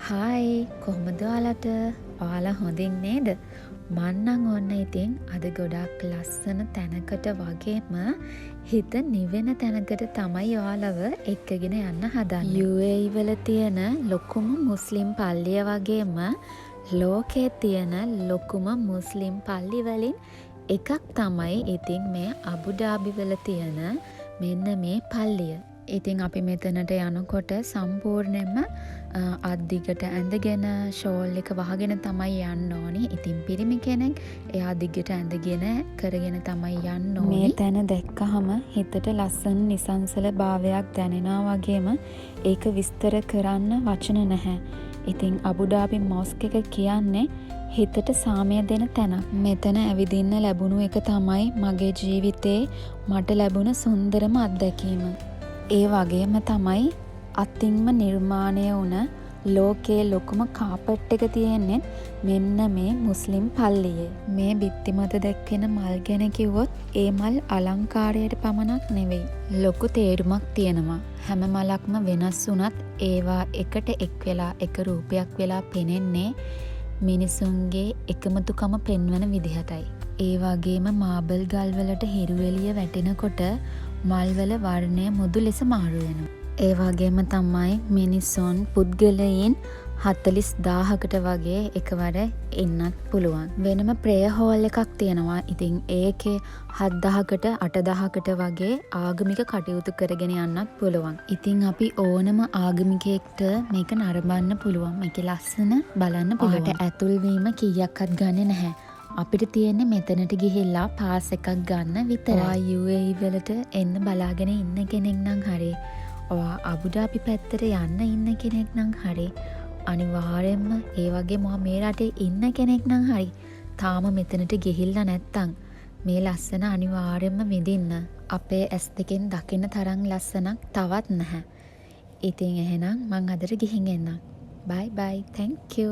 Hi කොහොමද ඔයාලට? ඔයාලා හොඳින් නේද? මං නම් ඔන්න ඉතින් අද ගොඩක් ලස්සන තැනකට වගේම හිත නිවෙන තැනකට තමයි ඔයාලව එක්කගෙන යන්න හදන්නේ. UAE වල තියෙන ලොකුම මුස්ලිම් පල්ලිය වගේම ලෝකයේ තියෙන ලොකුම මුස්ලිම් පල්ලි වලින් එකක් තමයි ඉතින් මේ අබුඩාබි වල තියෙන මෙන්න මේ පල්ලිය. ඉතින් අපි මෙතනට යනකොට සම්පූර්ණයෙන්ම අත්දිගට ඇඳගෙන ෂෝල් එක වහගෙන තමයි යන්න ඕනි. ඉතින් පිරිමි කෙනෙක් එයා දිගට ඇඳගෙන කරගෙන තමයි යන්න ඕනි. මේ තැන දැක්කහම හිතට ලස්සන නිසංසල භාවයක් දැනෙනවා වගේම ඒක විස්තර කරන්න වචන නැහැ. ඉතින් අබුඩාබි මොස්ක් එක කියන්නේ හිතට සාමය දෙන තැනක්. මෙතන ඇවිදින්න ලැබුණු එක තමයි මගේ ජීවිතේ මට ලැබුණ සුන්දරම අත්දැකීම. ඒ වගේම තමයි අතින්ම නිර්මාණය වුණ ලෝකයේ ලොකුම කාපට් එක තියෙන්නේ මෙන්න මේ මුස්ලිම් පල්ලියේ. මේ බිත්ති මත දැක්වෙන මල් ගැන කිව්වොත් ඒ මල් අලංකාරයට පමණක් නෙවෙයි. ලොකු තේරුමක් තියෙනවා. හැම මලක්ම වෙනස් වුණත් ඒවා එකට එක් වෙලා එක රූපයක් වෙලා පෙනෙන්නේ මිනිසුන්ගේ එකමුතුකම පෙන්වන විදිහටයි. ඒ වගේම මාබල් ගල් වලට හිරු එළිය වැටෙනකොට මල්වල වර්ණය මුදු ලෙස මාරු වෙනවා. ඒ වගේම තමයි මිනිසුන් පුද්ගලයන් 40000කට වගේ එකවර ඉන්නත් පුළුවන්. වෙනම ප්‍රේයර් හෝල් එකක් තියෙනවා. ඉතින් ඒකේ 7000කට 8000කට වගේ ආගමික කටයුතු කරගෙන යන්නත් පුළුවන්. ඉතින් අපි ඕනම ආගමිකයෙක්ට මේක නරඹන්න පුළුවන්. මේකේ ලස්සන බලන්න පුළුවන්. ඇතුල් වීම කීයක්වත් ගන්නෙ නැහැ. අපිට තියෙන්නේ මෙතනට ගිහිල්ලා පාස් එකක් ගන්න විතරයි. UAE වලට එන්න බලාගෙන ඉන්න කෙනෙක් නම් හරි, ඔයා අබුඩාබි පැත්තට යන්න ඉන්න කෙනෙක් නම් හරි, අනිවාර්යෙන්ම ඒ වගේ මොහා මේ රටේ ඉන්න කෙනෙක් නම් හරි, තාම මෙතනට ගිහිල්ලා නැත්තම් මේ ලස්සන අනිවාර්යෙන්ම විඳින්න. අපේ ඇස් දෙකෙන් දකින්න තරම් ලස්සනක් තවත් නැහැ. ඉතින් එහෙනම් මං අදට ගිහින් එන්නම්. bye bye, thank you.